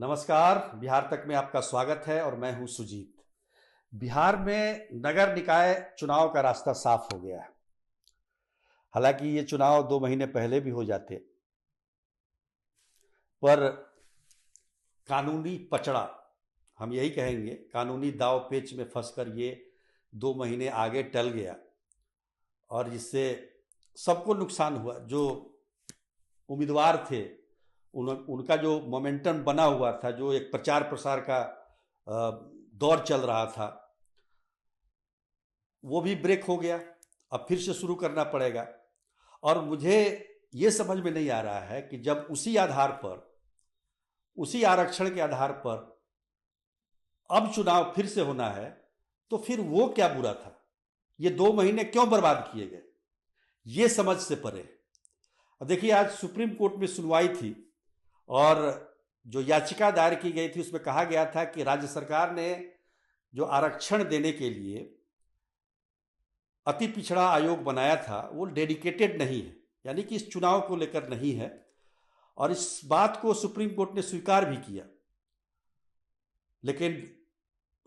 नमस्कार। बिहार तक में आपका स्वागत है और मैं हूं सुजीत। बिहार में नगर निकाय चुनाव का रास्ता साफ हो गया है। हालांकि ये चुनाव 2 महीने पहले भी हो जाते, पर कानूनी पचड़ा, हम यही कहेंगे, कानूनी दाव पेच में फंसकर ये 2 महीने आगे टल गया और जिससे सबको नुकसान हुआ। जो उम्मीदवार थे उनका जो मोमेंटम बना हुआ था, जो एक प्रचार प्रसार का दौर चल रहा था, वो भी ब्रेक हो गया। अब फिर से शुरू करना पड़ेगा। और मुझे ये समझ में नहीं आ रहा है कि जब उसी आधार पर, उसी आरक्षण के आधार पर अब चुनाव फिर से होना है, तो फिर वो क्या बुरा था? ये 2 महीने क्यों बर्बाद किए गए, ये समझ से परे है। अब देखिए, आज सुप्रीम कोर्ट में सुनवाई थी और जो याचिका दायर की गई थी उसमें कहा गया था कि राज्य सरकार ने जो आरक्षण देने के लिए अति पिछड़ा आयोग बनाया था वो डेडिकेटेड नहीं है, यानी कि इस चुनाव को लेकर नहीं है। और इस बात को सुप्रीम कोर्ट ने स्वीकार भी किया, लेकिन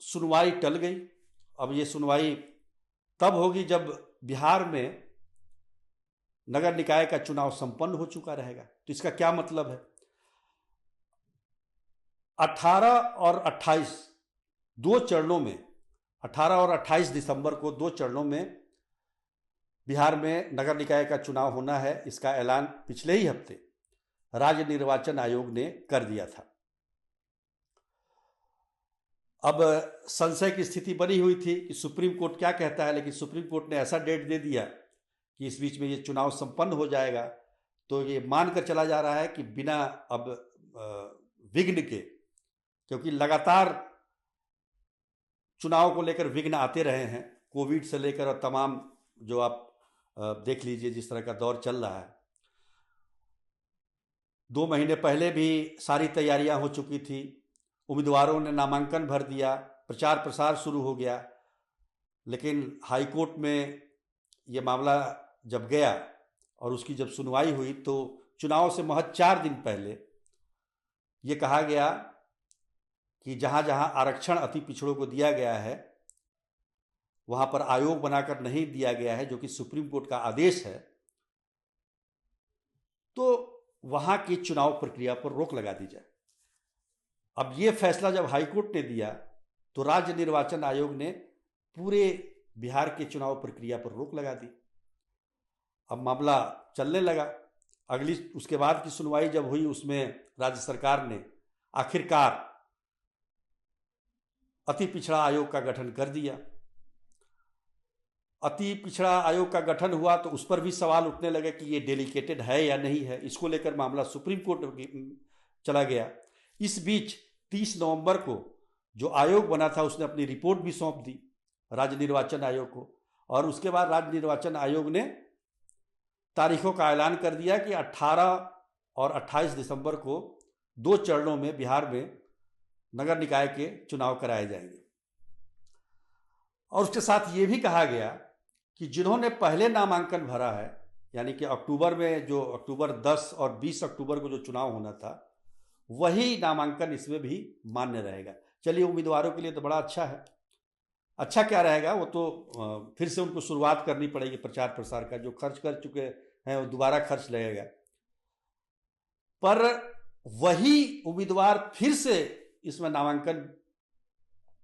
सुनवाई टल गई। अब ये सुनवाई तब होगी जब बिहार में नगर निकाय का चुनाव संपन्न हो चुका रहेगा। तो इसका क्या मतलब है? 18 और 28 दो चरणों में, 18 और 28 दिसंबर को 2 चरणों में बिहार में नगर निकाय का चुनाव होना है। इसका ऐलान पिछले ही हफ्ते राज्य निर्वाचन आयोग ने कर दिया था। अब संशय की स्थिति बनी हुई थी कि सुप्रीम कोर्ट क्या कहता है, लेकिन सुप्रीम कोर्ट ने ऐसा डेट दे दिया कि इस बीच में ये चुनाव संपन्न हो जाएगा। तो ये मानकर चला जा रहा है कि बिना अब विघ्न के, क्योंकि लगातार चुनाव को लेकर विघ्न आते रहे हैं, कोविड से लेकर और तमाम जो आप देख लीजिए जिस तरह का दौर चल रहा है। 2 महीने पहले भी सारी तैयारियां हो चुकी थी, उम्मीदवारों ने नामांकन भर दिया, प्रचार प्रसार शुरू हो गया, लेकिन हाईकोर्ट में ये मामला जब गया और उसकी जब सुनवाई हुई तो चुनाव से महज 4 दिन पहले ये कहा गया कि जहां जहां आरक्षण अति पिछड़ों को दिया गया है वहां पर आयोग बनाकर नहीं दिया गया है, जो कि सुप्रीम कोर्ट का आदेश है, तो वहां की चुनाव प्रक्रिया पर रोक लगा दी जाए। अब ये फैसला जब हाईकोर्ट ने दिया तो राज्य निर्वाचन आयोग ने पूरे बिहार के चुनाव प्रक्रिया पर रोक लगा दी। अब मामला चलने लगा। अगली उसके बाद की सुनवाई जब हुई उसमें राज्य सरकार ने आखिरकार अति पिछड़ा आयोग का गठन कर दिया। अति पिछड़ा आयोग का गठन हुआ तो उस पर भी सवाल उठने लगे कि ये डेलिकेटेड है या नहीं है। इसको लेकर मामला सुप्रीम कोर्ट चला गया। इस बीच 30 नवंबर को जो आयोग बना था उसने अपनी रिपोर्ट भी सौंप दी राज्य निर्वाचन आयोग को, और उसके बाद राज्य निर्वाचन आयोग ने तारीखों का ऐलान कर दिया कि 18 और 28 दिसंबर को 2 चरणों में बिहार में नगर निकाय के चुनाव कराए जाएंगे। और उसके साथ ये भी कहा गया कि जिन्होंने पहले नामांकन भरा है, यानी कि अक्टूबर में, जो अक्टूबर 10 और 20 अक्टूबर को जो चुनाव होना था, वही नामांकन इसमें भी मान्य रहेगा। चलिए, उम्मीदवारों के लिए तो बड़ा अच्छा है। अच्छा क्या रहेगा, वो तो फिर से उनको शुरुआत करनी पड़ेगी प्रचार प्रसार का। जो खर्च कर चुके हैं वो दोबारा खर्च लगेगा, पर वही उम्मीदवार फिर से इसमें नामांकन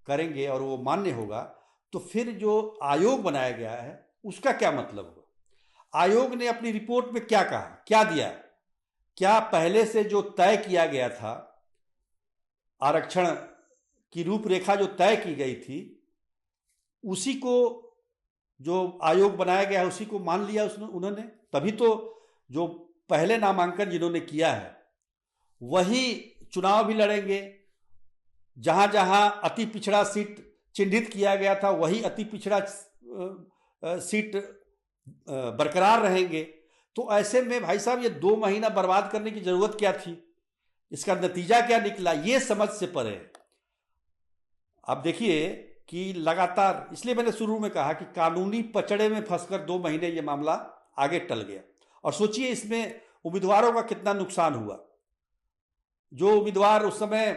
करेंगे और वो मान्य होगा, तो फिर जो आयोग बनाया गया है उसका क्या मतलब होगा? आयोग ने अपनी रिपोर्ट में क्या कहा, क्या दिया? क्या पहले से जो तय किया गया था, आरक्षण की रूपरेखा जो तय की गई थी, उसी को जो आयोग बनाया गया है उसी को मान लिया उन्होंने? तभी तो जो पहले नामांकन जिन्होंने किया है वही चुनाव भी लड़ेंगे। जहां जहां अति पिछड़ा सीट चिन्हित किया गया था वही अति पिछड़ा सीट बरकरार रहेंगे। तो ऐसे में भाई साहब, ये 2 महीना बर्बाद करने की जरूरत क्या थी? इसका नतीजा क्या निकला, ये समझ से परे है। अब देखिए कि लगातार, इसलिए मैंने शुरू में कहा कि कानूनी पचड़े में फंसकर 2 महीने ये मामला आगे टल गया। और सोचिए इसमें उम्मीदवारों का कितना नुकसान हुआ। जो उम्मीदवार उस समय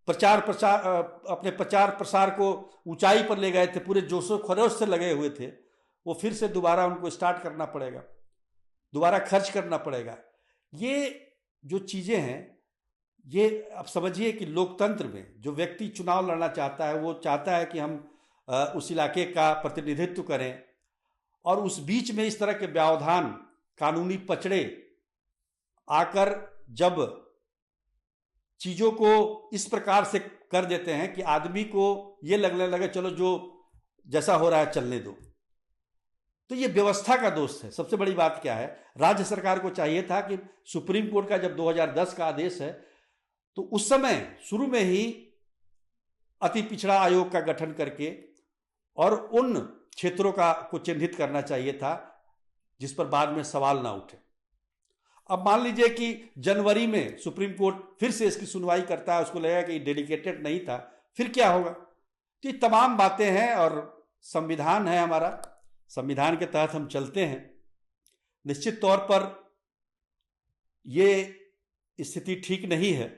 अपने प्रचार प्रसार को ऊंचाई पर ले गए थे, पूरे जोशो खरोश से लगे हुए थे, वो फिर से दोबारा उनको स्टार्ट करना पड़ेगा, दोबारा खर्च करना पड़ेगा। ये जो चीज़ें हैं, ये आप समझिए कि लोकतंत्र में जो व्यक्ति चुनाव लड़ना चाहता है, वो चाहता है कि हम उस इलाके का प्रतिनिधित्व करें, और उस बीच में इस तरह के व्यवधान, कानूनी पचड़े आकर जब चीज़ों को इस प्रकार से कर देते हैं कि आदमी को ये लगने लगे चलो जो जैसा हो रहा है चलने दो, तो ये व्यवस्था का दोष है। सबसे बड़ी बात क्या है, राज्य सरकार को चाहिए था कि सुप्रीम कोर्ट का जब 2010 का आदेश है, तो उस समय शुरू में ही अति पिछड़ा आयोग का गठन करके और उन क्षेत्रों को चिन्हित करना चाहिए था जिस पर बाद में सवाल ना उठे। अब मान लीजिए कि जनवरी में सुप्रीम कोर्ट फिर से इसकी सुनवाई करता है, उसको लगेगा कि डेलीकेटेड नहीं था, फिर क्या होगा? तो ये तमाम बातें हैं, और संविधान है हमारा, संविधान के तहत हम चलते हैं। निश्चित तौर पर ये स्थिति ठीक नहीं है,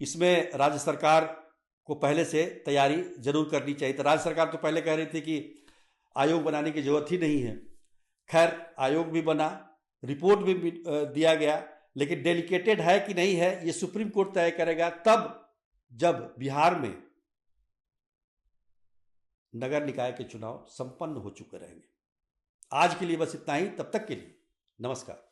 इसमें राज्य सरकार को पहले से तैयारी जरूर करनी चाहिए था। राज्य सरकार तो पहले कह रही थी कि आयोग बनाने की जरूरत ही नहीं है। खैर, आयोग भी बना, रिपोर्ट भी दिया गया, लेकिन डेलीकेटेड है कि नहीं है ये सुप्रीम कोर्ट तय करेगा, तब जब बिहार में नगर निकाय के चुनाव संपन्न हो चुके रहेंगे। आज के लिए बस इतना ही, तब तक के लिए नमस्कार।